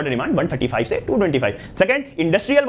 Water demand 135 से 225। Second, industrial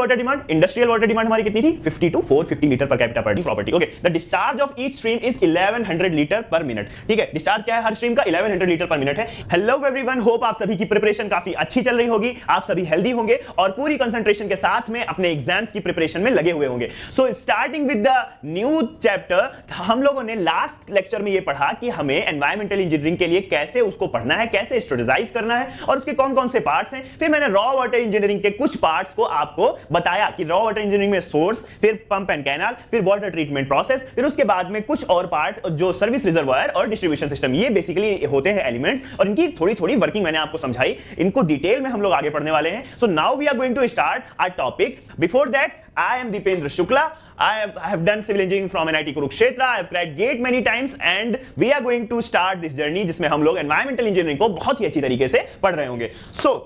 water demand हमारी कितनी थी? 50 to 450 लीटर पर कैपिटा पर property. Okay, the discharge of each stream is 1100 litre पर minute. ठीक है, डिस्चार्ज क्या है हर स्ट्रीम का? 1100 लीटर पर मिनट है। हेलो एवरीवन, होप आप सभी की प्रिपरेशन काफी अच्छी चल रही होगी, आप सभी हेल्दी होंगे और पूरी कंसंट्रेशन के साथ में अपने एग्जाम्स की प्रिपरेशन में लगे हुए होंगे। सो starting with the new chapter, हम लोगों ने लास्ट लेक्चर में ये पढ़ा कि हमें एनवायरमेंटल इंजीनियरिंग के लिए कैसे उसको पढ़ना है, कैसे स्ट्रेटेजाइज करना है और उसके कौन कौन से पार्ट्स हैं। फिर मैंने रॉ वाटर इंजीनियरिंग के कुछ पार्ट्स को आपको बताया कि रॉ वाटर इंजीनियरिंग में सोर्स, फिर पंप एंड कैनाल, फिर वाटर ट्रीटमेंट प्रोसेस, फिर उसके बाद में कुछ और पार्ट जो सर्विस रिजर्वायर और डिस्ट्रीब्यूशन सिस्टम, ये बेसिकली होते हैं एलिमेंट्स और इनकी थोड़ी थोड़ी वर्किंग मैंने आपको समझाई। इनको डिटेल में हम लोग आगे पढ़ने वाले हैं। So now we are going to start our topic. Before that, I am Deependra Shukla. I have done civil engineering from NIT Kurukshetra. I have cracked GATE many times and we are going to start this journey जिसमें हम लोग environmental engineering को बहुत ही अच्छी तरीके से पढ़ रहे होंगे। So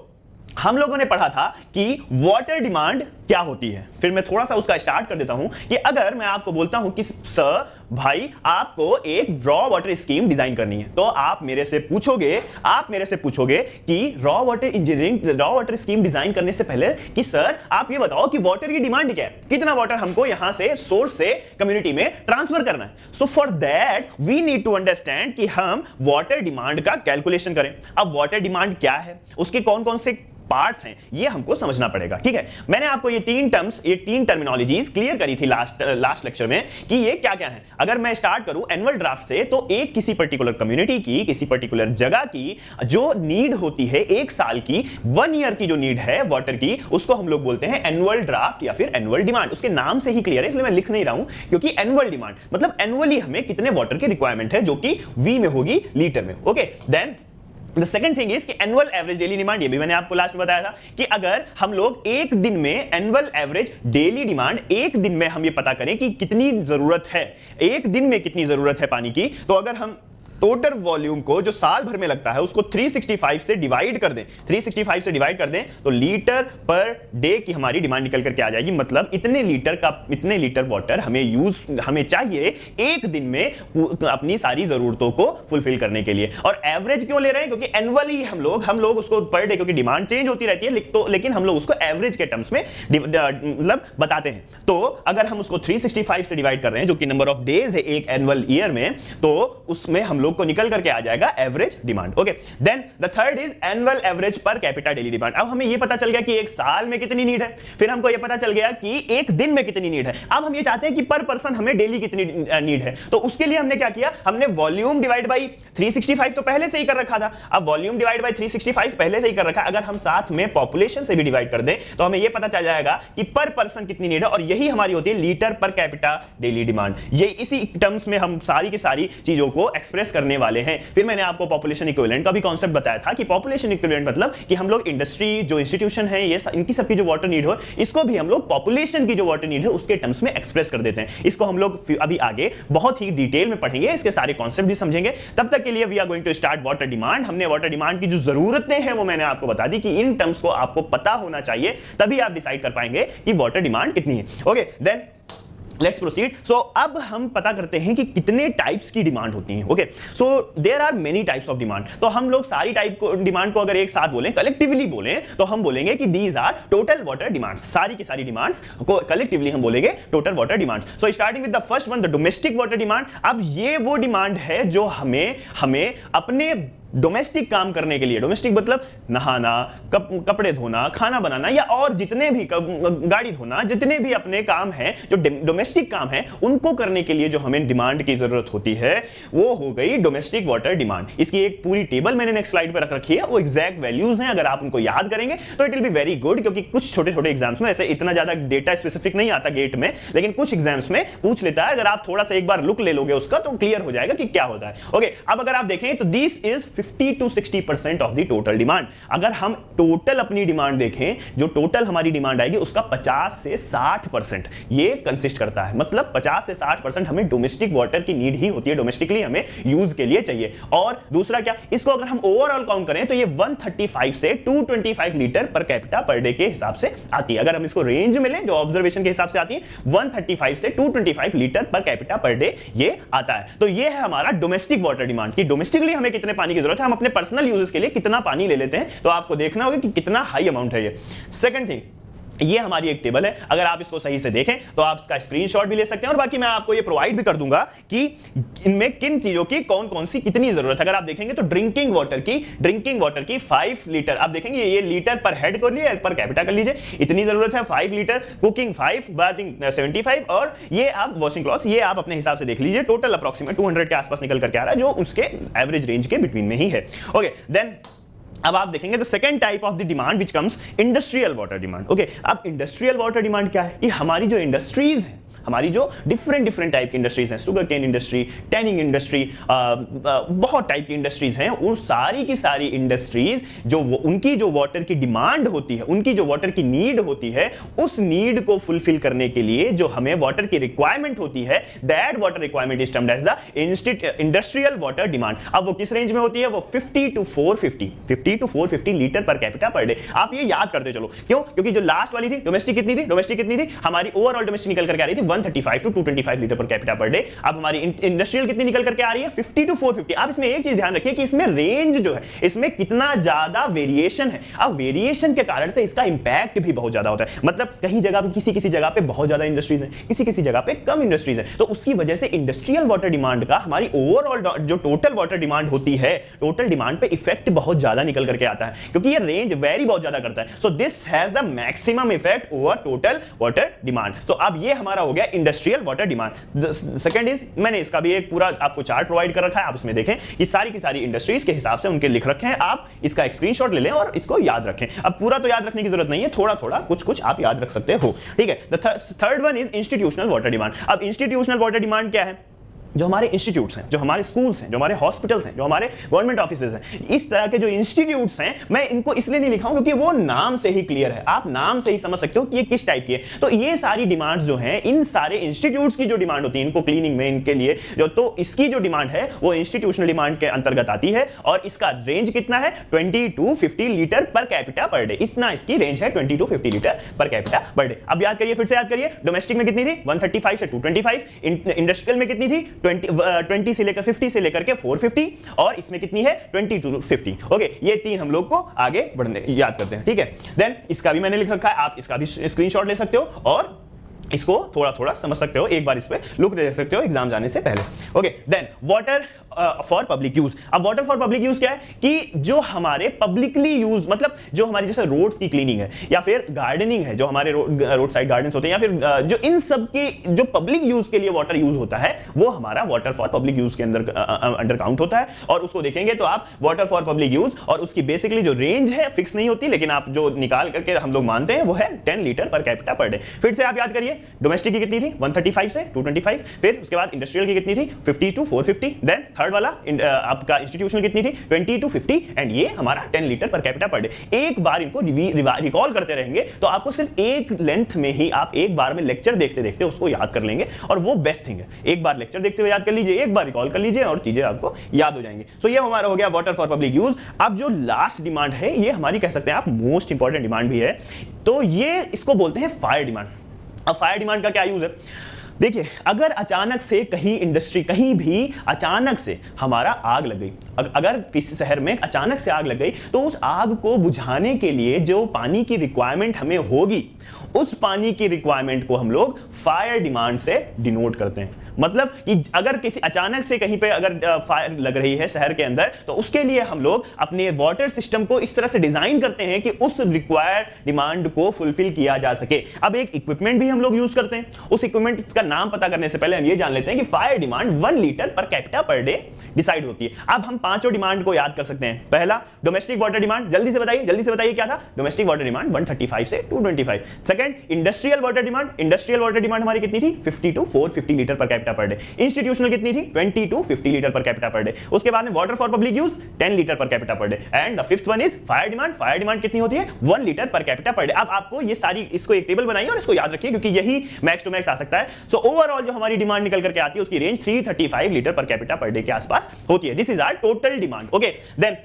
हम लोगों ने पढ़ा था कि वाटर डिमांड क्या होती है। फिर मैं थोड़ा सा उसका स्टार्ट कर देता हूं कि अगर मैं आपको बोलता हूं कि सर भाई आपको एक रॉ वाटर स्कीम डिजाइन करनी है, तो आप मेरे से पूछोगे कि रॉ वाटर स्कीम डिजाइन करने से पहले कि सर आप ये बताओ कि वाटर की डिमांड क्या है, कितना वाटर हमको यहां से सोर्स से कम्युनिटी में ट्रांसफर करना है। So for that we need to understand कि हम वाटर डिमांड का कैलकुलेशन करें। अब वाटर डिमांड क्या है, उसके कौन कौन से पार्ट्स हैं, ये हमको समझना पड़ेगा। ठीक है, मैंने आपको ये तीन टर्मिनोलॉजीज क्लियर करी थी लास्ट लेक्चर में कि ये क्या क्या है। अगर मैं स्टार्ट करूं एनुअल ड्राफ्ट से, तो एक किसी पर्टिकुलर कम्युनिटी की, किसी पर्टिकुलर जगह की जो नीड होती है, एक साल की, 1 ईयर की जो नीड है वाटर की, उसको हम लोग बोलते हैं एनुअल ड्राफ्ट या फिर एनुअल डिमांड। उसके नाम से ही क्लियर है, इसलिए मैं लिख नहीं रहा हूं, क्योंकि एनुअल डिमांड मतलब एनुअली हमें कितने वाटर की रिक्वायरमेंट है, जो कि वी में होगी, लीटर में। Okay, then The second thing is कि एनुअल एवरेज डेली डिमांड, ये भी मैंने आपको लास्ट में बताया था कि अगर हम लोग एक दिन में एनुअल एवरेज डेली डिमांड, एक दिन में हम ये पता करें कि कितनी जरूरत है, एक दिन में कितनी जरूरत है पानी की, तो अगर हम टोटल वॉल्यूम को जो साल भर में लगता है उसको 365 से डिवाइड कर दें, तो लीटर पर डे की हमारी डिमांड निकल करके आ जाएगी। मतलब इतने लीटर वाटर हमें चाहिए एक दिन में अपनी सारी जरूरतों को फुलफिल करने के लिए। और एवरेज क्यों ले रहे हैं? क्योंकि एनुअली हम लोग उसको पर डे, क्योंकि डिमांड चेंज होती रहती है, तो लेकिन हम लोग उसको एवरेज के टर्म्स में मतलब बताते हैं। तो अगर हम उसको 365 से डिवाइड कर रहे हैं, जो कि नंबर ऑफ डेज है एक एनुअल ईयर में, तो उसमें हम लोग को निकल करके आ जाएगा average demand. Okay, then the third is annual average per capita daily demand. अब हमें यह पता चल गया कि एक साल में कितनी नीड है, फिर हमको यह पता चल गया कि एक दिन में कितनी नीड है। अब हम ये चाहते हैं कि पर पर्सन हमें डेली कितनी नीड है, तो उसके लिए हमने क्या किया, हमने वॉल्यूम डिवाइड बाई 365 तो पहले से ही कर रखा था। अब वॉल्यूम डिवाइड बाई 365 पहले से ही कर रखा, अगर हम साथ में पॉपुलेशन से भी डिवाइड कर दें तो हमें यह पता चल जाएगा कि पर पर्सन कितनी नीड है, और यही हमारी होती है litre per capita daily demand. ये इसी टर्म्स में हम सारी की सारी चीजों को एक्सप्रेस करने वाले हैं। फिर मैंने आपको पॉपुलेशन इक्विवेलेंट का भी कॉन्सेप्ट बताया था कि पॉपुलेशन इक्विवेलेंट मतलब कि हम लोग इंडस्ट्री, जो इंस्टीट्यूशन है, ये इनकी सबकी जो वाटर नीड हो, इसको भी हम लोग पॉपुलेशन की जो वाटर नीड है उसके टर्म्स में एक्सप्रेस कर देते हैं। इसको हम लोग अभी आगे बहुत ही डिटेल में पढ़ेंगे, इसके सारे कॉन्सेप्ट भी समझेंगे। तब तक के लिए we are going to start water demand. हमने वाटर डिमांड की जो जरूरतें हैं वो मैंने आपको बता दी कि इन टर्म्स को आपको पता होना चाहिए, तभी आप डिसाइड कर पाएंगे कि वाटर डिमांड कितनी है। Okay, then let's proceed. So अब हम पता करते हैं कि कितने टाइप्स की डिमांड होती हैं। Okay, so there are many types of demand. तो हम लोग सारी टाइप को डिमांड को अगर एक साथ बोलें, कलेक्टिवली बोलें, तो हम बोलेंगे कि these are total water demands. सारी की सारी डिमांड्स को कलेक्टिवली हम बोलेंगे total water demands. So starting with the first one, the domestic water demand. अब ये वो डिमांड है जो हमें अपने डोमेस्टिक काम करने के लिए, डोमेस्टिक मतलब नहाना, कपड़े धोना, खाना बनाना, या और जितने भी गाड़ी धोना, जितने भी अपने काम हैं जो डोमेस्टिक काम है, उनको करने के लिए जो हमें डिमांड की जरूरत होती है, वो हो गई डोमेस्टिक वाटर डिमांड। इसकी एक पूरी टेबल मैंने नेक्स्ट स्लाइड पे रख रखी है, वो एग्जैक्ट वैल्यूज हैं। अगर आप उनको याद करेंगे तो it will be very good, क्योंकि कुछ छोटे छोटे एग्जाम्स में ऐसे इतना ज्यादा डेटा स्पेसिफिक नहीं आता गेट में, लेकिन कुछ एग्जाम्स में पूछ लेता है। अगर आप थोड़ा सा एक बार लुक ले लोगे उसका, तो क्लियर हो जाएगा कि क्या होता है। ओके, अब अगर आप देखें तो this is 50 to 60% of the total demand. अगर हम टोटल अपनी डिमांड देखें, जो टोटल हमारी डिमांड आएगी उसका 50 से 60% ये कंसिस्ट करता है। मतलब 50 से 60% हमें डोमेस्टिक वाटर की नीड ही होती है, डोमेस्टिकली हमें यूज के लिए चाहिए। और दूसरा क्या, इसको अगर हम ओवरऑल काउंट करें तो ये 135 से 225 litre per capita per day के हिसाब से आती है। अगर हम इसको रेंज में लें, जो ऑब्जर्वेशन के हिसाब से आती है, 135 से 225 litre per capita per day ये आता है। तो ये है हमारा डोमेस्टिक वाटर डिमांड कि डोमेस्टिकली हमें कितने पानी की जरूरत है, हम अपने पर्सनल यूजेस के लिए कितना पानी ले लेते हैं, तो आपको देखना होगा कि कितना हाई अमाउंट है ये। सेकंड थिंग, ये हमारी एक टेबल है, अगर आप इसको सही से देखें तो आप इसका स्क्रीनशॉट भी ले सकते हैं, और बाकी मैं आपको ये प्रोवाइड भी कर दूंगा कि इनमें किन चीजों की कौन कौन सी कितनी जरूरत है। अगर आप देखेंगे तो ड्रिंकिंग वाटर की 5 लीटर, आप देखेंगे ये लीटर पर हेड कर लीजिए, पर कैपिटा कर लीजिए, इतनी जरूरत है 5 लीटर, कुकिंग 5, बाथिंग 75, और ये आप वॉशिंग क्लॉथ्स, ये आप अपने हिसाब से देख लीजिए, टोटल अप्रॉक्सीमेट 200 के आसपास निकल करके आ रहा है, जो उसके एवरेज रेंज के बिटवीन में ही है। ओके, देन अब आप देखेंगे तो second type of the demand which comes industrial water demand. Okay, अब इंडस्ट्रियल वाटर डिमांड क्या है? कि हमारी जो इंडस्ट्रीज हैं, हमारी जो डिफरेंट टाइप की इंडस्ट्रीज हैं, sugar cane industry, tanning industry, बहुत टाइप की इंडस्ट्रीज हैं, उन सारी की सारी इंडस्ट्रीज जो उनकी जो वाटर की डिमांड होती है, उनकी जो वाटर की नीड होती है, उस नीड को फुलफिल करने के लिए जो हमें वाटर की रिक्वायरमेंट होती है, that water requirement is termed as the industrial water demand. अब वो किस रेंज में होती है? वो 50 to 450 litre per capita per day. आप ये याद करते चलो, क्यों? क्योंकि जो लास्ट वाली थी डोमेस्टिक कितनी थी? डोमेस्टिक कितनी थी हमारी? ओवरऑल डोमेस्टिक निकल करके आ रही थी 135 to 225 litre per capita per day. अब हमारी इंडस्ट्रियल कितनी निकल करके आ रही है? 50 to 450। आप इसमें एक चीज ध्यान रखिए कि इसमें रेंज जो है, इसमें कितना ज्यादा वेरिएशन है। अब वेरिएशन के कारण से इसका इंपैक्ट भी बहुत ज्यादा होता है। मतलब कहीं जगह पे, किसी जगह पे बहुत ज्यादा इंडस्ट्रीज है, किसी जगह पे कम इंडस्ट्रीज है, तो उसकी वजह से इंडस्ट्रियल वाटर डिमांड का हमारी ओवरऑल जो टोटल वाटर डिमांड होती है, टोटल डिमांड पे इफेक्ट बहुत ज्यादा निकल करके आता है, क्योंकि ये रेंज वेरी बहुत ज्यादा करता है। So this has the maximum effect over total water demand. So अब ये हमारा हो गया industrial water demand. Second is, मैंने इसका भी एक पूरा आपको चार्ट प्रोवाइड कर रखा है, आप इसमें देखें कि सारी की सारी इंडस्ट्रीज के हिसाब से उनके लिख रखे हैं, आप इसका एक स्क्रीनशॉट ले लें और इसको याद रखें। अब पूरा तो याद रखने की जरूरत नहीं है, थोड़ा थोड़ा कुछ आप याद रख सकते हो, ठीक है। The third one is institutional water demand. अब इंस्टीट्यूशनल वाटर डिमांड क्या है? जो हमारे इंस्टीट्यूट्स हैं, जो हमारे स्कूल्स हैं, जो हमारे हॉस्पिटल्स हैं, जो हमारे गवर्नमेंट ऑफिसेज हैं, इस तरह के जो इंस्टीट्यूट्स हैं, मैं इनको इसलिए नहीं लिखा हूं क्योंकि वो नाम से ही क्लियर है, आप नाम से ही समझ सकते हो कि ये किस टाइप की है। तो ये सारी डिमांड्स जो हैं, इन सारे इंस्टीट्यूट्स की जो डिमांड होती है, इनको क्लीनिंग में, इनके लिए जो, तो इसकी जो डिमांड है वो इंस्टीट्यूशनल डिमांड के अंतर्गत आती है, और इसका रेंज कितना है? 20 to 50 litre per capita per day. इतना इसकी रेंज है, 20 to 50 litre per capita per day. अब याद करिए, फिर से याद करिए, डोमेस्टिक में कितनी थी? 135 से 225, इंडस्ट्रियल में कितनी थी? 20 से लेकर 50 से लेकर के 450, और इसमें कितनी है? 20 to 50। ओके, ये तीन हम लोग को आगे बढ़ने याद करते हैं, ठीक है। देन इसका भी मैंने लिख रखा है, आप इसका भी स्क्रीनशॉट ले सकते हो और इसको थोड़ा थोड़ा समझ सकते हो, एक बार इस पे लुक दे सकते हो एग्जाम जाने से पहले। Okay, then water for public use. अब वाटर फॉर पब्लिक यूज क्या है? कि जो हमारे पब्लिकली यूज, मतलब जो हमारी जैसे रोड्स की क्लीनिंग है, या फिर गार्डनिंग है, जो हमारे रोड साइड गार्डन्स होते हैं, या फिर जो इन सब की जो पब्लिक यूज के लिए वाटर यूज होता है, वो हमारा वाटर फॉर पब्लिक यूज के अंडर काउंट होता है। और उसको देखेंगे तो आप वाटर फॉर पब्लिक यूज, और उसकी बेसिकली जो रेंज है फिक्स नहीं होती, लेकिन आप जो निकाल करके हम लोग मानते हैं वो है 10 litre per capita per day. फिर से आप याद करिए, डोमेस्टिक की कितनी थी? 135 से 225, फिर उसके बाद इंडस्ट्रियल की कितनी थी? 50 to 450, देन थर्ड वाला आपका इंस्टीट्यूशनल कितनी थी? 20 to 50, एंड ये हमारा 10 litre per capita per day. एक बार इनको रिकॉल करते रहेंगे तो आपको सिर्फ एक लेंथ में ही, आप एक बार में लेक्चर देखते देखते उसको याद कर लेंगे, और वो बेस्ट थिंग है। एक बार लेक्चर देखते हुए याद कर लीजिए, एक बार रिकॉल कर लीजिए, और चीजें आपको याद हो जाएंगी। सो ये हमारा हो गया वाटर फॉर पब्लिक यूज। अब जो लास्ट डिमांड है, ये हमारी कह सकते हैं आप मोस्ट इंपॉर्टेंट डिमांड भी है, तो ये इसको बोलते हैं फायर डिमांड। अब फायर डिमांड का क्या यूज है? देखिए, अगर अचानक से कहीं भी अचानक से हमारा आग लग गई, अगर किसी शहर में अचानक से आग लग गई, तो उस आग को बुझाने के लिए जो पानी की रिक्वायरमेंट हमें होगी, उस पानी की रिक्वायरमेंट को हम लोग फायर डिमांड से डिनोट करते हैं। मतलब कि अगर किसी अचानक से कहीं पे अगर फायर लग रही है शहर के अंदर, तो उसके लिए हम लोग अपने वाटर सिस्टम को इस तरह से डिजाइन करते हैं कि उस रिक्वायर्ड डिमांड को फुलफिल किया जा सके। अब एक इक्विपमेंट भी हम लोग यूज करते हैं, उस इक्विपमेंट का नाम पता करने से पहले हम ये जान लेते हैं कि fire demand 1 litre per capita per day decide होती है। अब हम पांचों डिमांड को याद कर सकते हैं। पहला, डोमेस्टिक वाटर डिमांड, जल्दी से बताइए क्या था? डोमेस्टिक वाटर डिमांड 135 से 225। सेकंड, इंडस्ट्रियल वाटर डिमांड हमारी कितनी थी? 50 to 450 litre per capita per day. Institutional कितनी थी? 20 to 50 litre per capita per day. उसके बाद में water for public use 10 litre per capita per day. And the fifth one is fire demand कितनी होती है? 1 litre per capita per day. अब आपको ये सारी, इसको एक टेबल बनाइए और इसको याद रखिए, क्योंकि यही मैक्स टू मैक्स आ सकता है। सो ओवरऑल जो हमारी डिमांड निकल करके आती है, उसकी range 335 litre per capita per day के आसपास होती है। This is our total demand. Okay, then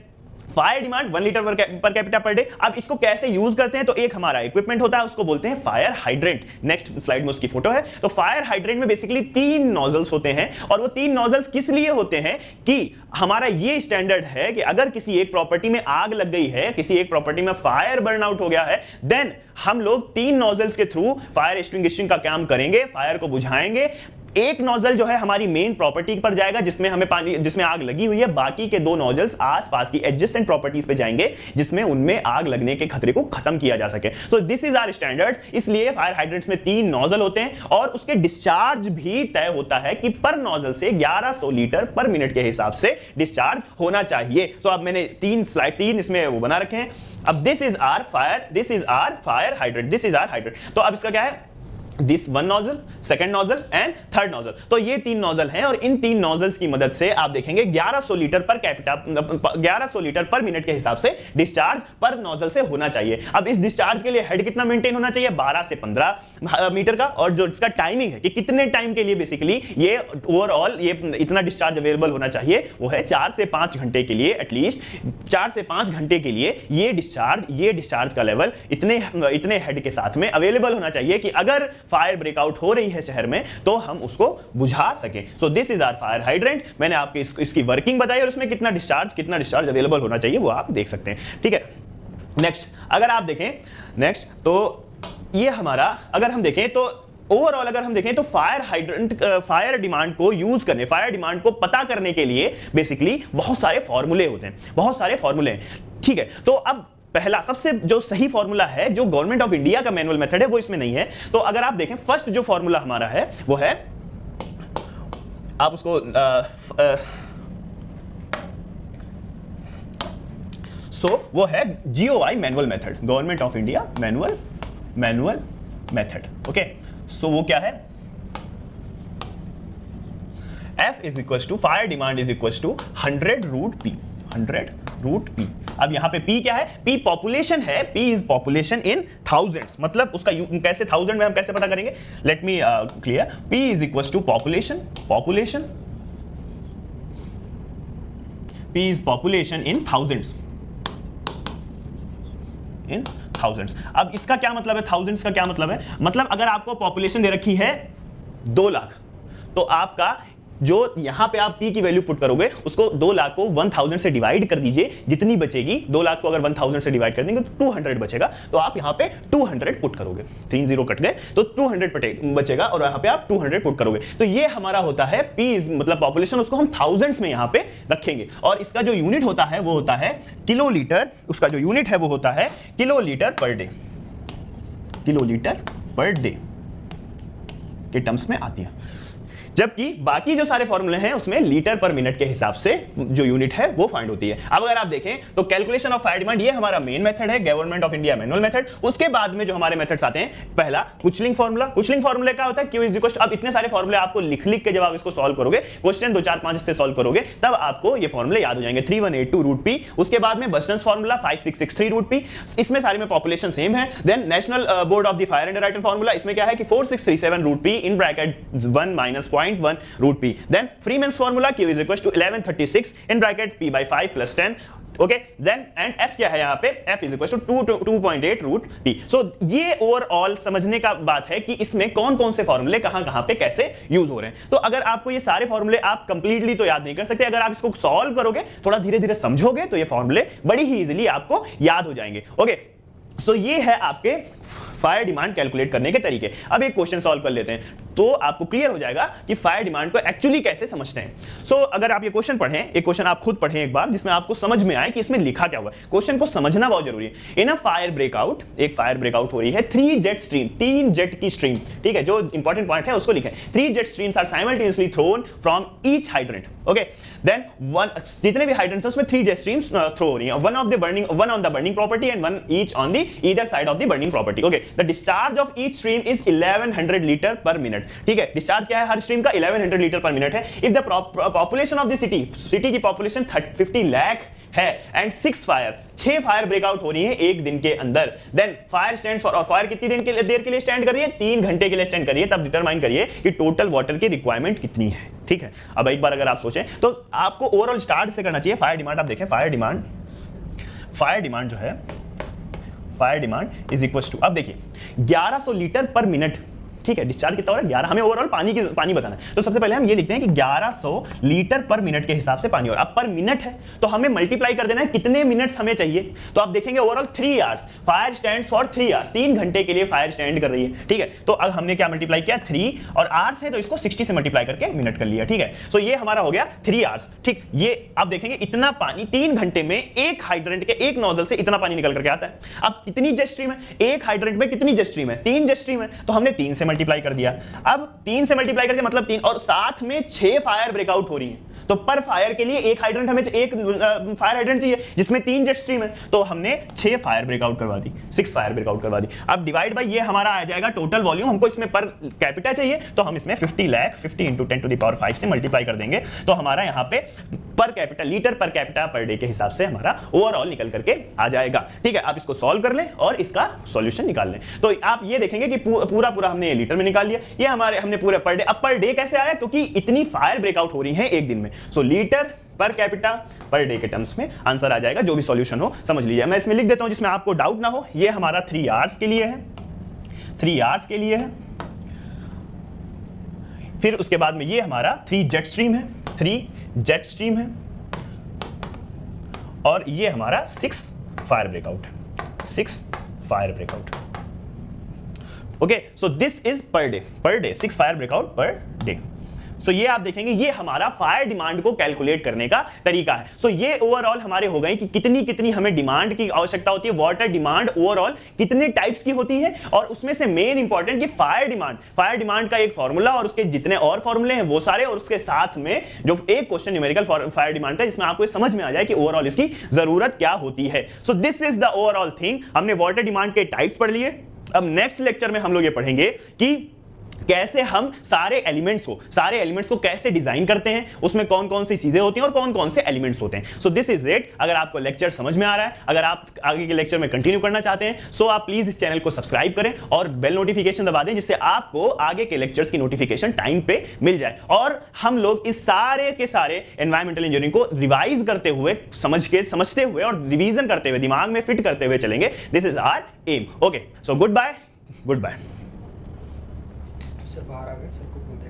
fire demand 1 litre per capita per day. अब इसको कैसे यूज करते हैं, तो एक हमारा इक्विपमेंट होता है, उसको बोलते हैं फायर हाइड्रेंट। नेक्स्ट स्लाइड में उसकी फोटो है। तो फायर हाइड्रेंट में बेसिकली 3 नोजल्स होते हैं, और वो 3 नोजल्स किस लिए होते हैं कि हमारा ये स्टैंडर्ड है कि अगर किसी एक प्रॉपर्टी में आग लग गई है, किसी एक प्रॉपर्टी में फायर बर्न आउट हो गया है, देन हम लोग 3 नोजल्स के थ्रू फायर एक्सटिंग्विशिंग का काम करेंगे, फायर को बुझाएंगे। एक नोजल जो है हमारी मेन प्रॉपर्टी पर जाएगा जिसमें हमें पानी, जिसमें आग लगी हुई है, बाकी के 2 नोजल्स आसपास की एडजेसेंट प्रॉपर्टीज पे जाएंगे जिसमें उनमें आग लगने के खतरे को खत्म किया जा सके। तो दिस इज आवर स्टैंडर्ड्स। इसलिए फायर हाइड्रेंट्स में 3 नोजल होते हैं और उसके डिस्चार्ज भी तय होता है कि पर नोजल से 1100 लीटर पर मिनट के हिसाब से डिस्चार्ज होना चाहिए। तो अब मैंने 3 इसमें वो बना रखे हैं। अब this is our fire hydrant, this is our hydrant. तो अब इसका क्या है, this 1 nozzle, second nozzle and third nozzle. तो ये 3 नोजल हैं और इन 3 नोजल्स की मदद से आप देखेंगे 1100 लीटर पर कैपिटा 1100 लीटर पर मिनट के हिसाब से डिस्चार्ज पर नोजल से होना चाहिए। अब इस डिस्चार्ज के लिए हेड कितना मेंटेन होना चाहिए, 12 से 15 मीटर का, और जो इसका टाइमिंग है कि कितने टाइम के लिए बेसिकली ये ओवरऑल ये इतना डिस्चार्ज अवेलेबल होना चाहिए, वो है 4 से 5 घंटे के लिए, एटलीस्ट 4 से 5 घंटे के लिए ये डिस्चार्ज का लेवल इतने हेड के साथ में अवेलेबल होना चाहिए कि अगर फायर ब्रेकआउट हो रही है शहर में तो हम उसको बुझा सके। So this is our fire hydrant. मैंने आपको इसकी वर्किंग बताई और उसमें कितना डिस्चार्ज अवेलेबल होना चाहिए वो आप देख सकते हैं, ठीक है। नेक्स्ट अगर आप देखें, नेक्स्ट तो ये हमारा अगर हम देखें तो ओवरऑल अगर हम देखें तो फायर डिमांड को यूज करने, फायर डिमांड को पता करने के लिए बेसिकली बहुत सारे फॉर्मूले होते हैं, बहुत सारे फॉर्मूले हैं, ठीक है। तो अब पहला सबसे जो सही फॉर्मूला है, जो गवर्नमेंट ऑफ इंडिया का मैनुअल मेथड है, वो इसमें नहीं है। तो अगर आप देखें फर्स्ट जो फॉर्मूला हमारा है वो है, आप उसको वो है GOI manual method, government of India manual method. Okay, so वो क्या है, F is equal to fire demand is equal to 100 root P. अब यहां पे P क्या है, P पॉपुलेशन है, P is population in thousands, मतलब उसका कैसे थाउजेंड में हम कैसे पता करेंगे, let me clear. P is equal to population P is population in thousands, अब इसका क्या मतलब है, थाउजेंड्स का क्या मतलब है, मतलब अगर आपको पॉपुलेशन दे रखी है 2 लाख, तो आपका जो यहां पे आप P की वैल्यू पुट करोगे उसको 2 लाख को 1000 से डिवाइड कर दीजिए, जितनी बचेगी 2 लाख को अगर 1000 से डिवाइड कर देंगे तो 200 बचेगा, तो आप यहां पे 200 पुट करोगे, 3 0 कट गए तो 200 बचेगा और यहां पे आप 200 पुट करोगे। तो ये हमारा होता है P मतलब पॉपुलेशन, उसको हम थाउजेंड्स में यहां पे रखेंगे और इसका जो यूनिट होता है वो होता है किलोलीटर, उसका जो यूनिट है वो होता है किलोलीटर पर डे के टर्म्स में आती है। जबकि बाकी जो सारे फॉर्मूले हैं उसमें लीटर पर मिनट के हिसाब से जो यूनिट है वो फाइंड होती है। अब अगर आप देखें तो कैलकुलेशन ऑफ फायर डिमांड ये हमारा मेन मेथड है, government of India manual method. उसके बाद में जो हमारे मेथड्स आते हैं, पहला कुचलिंग फार्मूला क्या होता है, Q इज इक्वल टू, अब इतने सारे फॉर्मूले आपको लिख के जब आप इसको सॉल्व करोगे, क्वेश्चन 2 4 5 से सॉल्व करोगे तब आपको ये फॉर्मूले याद हो जाएंगे। 3182 रूट पी, उसके बाद में बर्सन्स फार्मूला 5663 रूट पी, इसमें सारे में पॉपुलेशन सेम है। Then national board of the fire underwriter formula, इसमें क्या है कि 4637 root P in bracket 1 minus 0.1 root p. Then Freeman's formula Q is equal to 1136 in bracket p by 5 plus 10. Okay, then and F क्या है यहाँ पे, F is equal to 2.8 root p. So ये overall समझने का बात है कि इसमें कौन कौन से फॉर्मूले कहाँ पे कैसे यूज हो रहे हैं। तो अगर आपको ये सारे फॉर्मूले आप कंप्लीटली तो याद नहीं कर सकते, अगर आप इसको सॉल्व करोगे, थोड़ा धीरे धीरे समझोगे तो ये फॉर्मूले बड़ी ही इजीली आपको याद हो जाएंगे। ओके, सो ये है आपके फायर डिमांड कैलकुलेट करने के तरीके। अब एक क्वेश्चन सॉल्व कर लेते हैं तो आपको क्लियर हो जाएगा कि फायर डिमांड को एक्चुअली कैसे समझते हैं। सो अगर आप ये क्वेश्चन पढ़ें, एक क्वेश्चन आप खुद पढ़ें एक बार, जिसमें आपको समझ में आए कि इसमें लिखा क्या हुआ है। क्वेश्चन को समझना बहुत जरूरी है। इन अ फायर ब्रेकआउट, एक फायर ब्रेकआउट हो रही है, 3 जेट स्ट्रीम, 3 जेट की स्ट्रीम, ठीक है, जो इंपॉर्टेंट पॉइंट है उसको लिखें। 3 jet streams are simultaneously thrown from each hydrant. Okay, then जितने भी हाइड्रेंट्स हैं उसमें 3 जेट स्ट्रीम्स थ्रो हो रही हैं, one on the burning property and one each on the either side of the burning property. Okay, the discharge of each stream is 1100 litre पर minute. ठीक है, डिस्चार्ज क्या है हर स्ट्रीम का, 1100 लीटर पर मिनट है। If the population of the city की population 50 lakh है एंड 6 फायर ब्रेकआउट हो रही है एक दिन के अंदर, देन फायर स्टैंड फॉर, और फायर कितनी देर के लिए स्टैंड कर रही है, 3 घंटे के लिए स्टैंड कर रही है। तब डिटरमाइन करिए कि टोटल वाटर की रिक्वायरमेंट कितनी है। ठीक है, अब एक बार अगर आप सोचें तो आपको ओवरऑल स्टार्ट से करना चाहिए। फायर डिमांड आप देखें, फायर डिमांड फायर डिमांड जो है, fire demand is equal to, अब देखिए 1100 लीटर पर मिनट, ठीक है, डिस्चार्ज कितना हो रहा है 11, हमें ओवरऑल पानी बताना है। तो सबसे पहले हम ये लिखते हैं कि 1100 लीटर पर मिनट के हिसाब से पानी हो रहा है। अब पर मिनट है तो हमें मल्टीप्लाई कर देना है कितने मिनट्स हमें चाहिए। तो आप देखेंगे overall 3 hours, fire stands for 3 hours, 3 घंटे के लिए फायर स्टैंड कर रही है, ठीक है। तो अब हमने क्या मल्टीप्लाई किया, 3 और आवर्स है तो इसको 60 से मल्टीप्लाई करके मिनट कर लिया, ठीक है। तो ये हमारा हो गया 3 आवर्स, ठीक। ये आप देखेंगे इतना पानी 3 घंटे में एक हाइड्रेंट के एक नोजल से इतना पानी निकल करके आता है। अब कितनी जेट स्ट्रीम है, एक हाइड्रेंट में कितनी जेट स्ट्रीम है, 3 जेट स्ट्रीम है, तो हमने 3 से मल्टीप्लाई कर दिया। अब 3 से मल्टीप्लाई करके मतलब 3 और साथ में 6 फायर ब्रेकआउट हो रही हैं, तो पर फायर के लिए एक हाइड्रेंट हमें एक फायर हाइड्रेंट चाहिए जिसमें 3 जेट स्ट्रीम है, तो हमने 6 फायर ब्रेकआउट करवा दी, 6 फायर ब्रेकआउट करवा दी। अब डिवाइड बाय ये हमारा आ जाएगा टोटल वॉल्यूम, हमको इसमें पर कैपिटा चाहिए तो हम इसमें 50 lakh 50 into 10 to the power 5 से मल्टीप्लाई कर देंगे, तो हमारा यहाँ पे per capita litre per capita per day के हिसाब से हमारा ओवरऑल निकल करके आ जाएगा, ठीक है। आप इसको सॉल्व कर लें और इसका सॉल्यूशन निकाल लें, तो आप ये देखेंगे कि पूरा हमने लीटर में निकाल लिया, ये हमारे हमने पूरे पर डे। अब पर डे कैसे आया, क्योंकि इतनी फायर ब्रेकआउट हो रही है एक दिन में, so litre per capita per day के टर्म्स में आंसर आ जाएगा, जो भी सॉल्यूशन हो समझ लीजिए। मैं इसमें लिख देता हूं जिसमें आपको डाउट ना हो। ये हमारा 3 आवर्स के लिए है, 3 आवर्स के लिए है। फिर उसके बाद में ये हमारा 3 जेट स्ट्रीम है, 3 जेट स्ट्रीम है, और ये हमारा 6 फायर ब्रेकआउट है, 6 fire breakout. Okay, so this is per day 6 fire breakout per day. So ये आप देखेंगे ये हमारा फायर डिमांड को कैलकुलेट करने का तरीका है। सो ये ओवरऑल हमारे हो गए कि कितनी हमें डिमांड की आवश्यकता होती है, वाटर डिमांड ओवरऑल कितने टाइप्स की होती है, और उसमें से मेन इंपॉर्टेंट कि फायर डिमांड का एक फॉर्मूला और उसके जितने और फॉर्मूले हैं वो सारे, और उसके साथ में जो एक क्वेश्चन न्यूमेरिकल फायर डिमांड का, जिसमें आपको समझ में आ जाए कि ओवरऑल इसकी जरूरत क्या होती है। So this is the overall thing. हमने वाटर डिमांड के टाइप्स पढ़ लिए। अब नेक्स्ट लेक्चर में हम लोग ये पढ़ेंगे कि कैसे हम सारे एलिमेंट्स को कैसे डिजाइन करते हैं, उसमें कौन कौन सी चीजें होती हैं और कौन कौन से एलिमेंट्स होते हैं। सो दिस इज इट। अगर आपको लेक्चर समझ में आ रहा है, अगर आप आगे के लेक्चर में कंटिन्यू करना चाहते हैं, सो आप प्लीज इस चैनल को सब्सक्राइब करें और बेल नोटिफिकेशन दबा दें, जिससे आपको आगे के लेक्चर्स की नोटिफिकेशन टाइम पे मिल जाए, और हम लोग इस सारे के सारे एनवायरमेंटल इंजीनियरिंग को रिवाइज करते हुए, समझते हुए और रिवीजन करते हुए, दिमाग में फिट करते हुए चलेंगे। This is our aim. Okay, so goodbye. Sir बाहर आ गए, सर को बोल दे।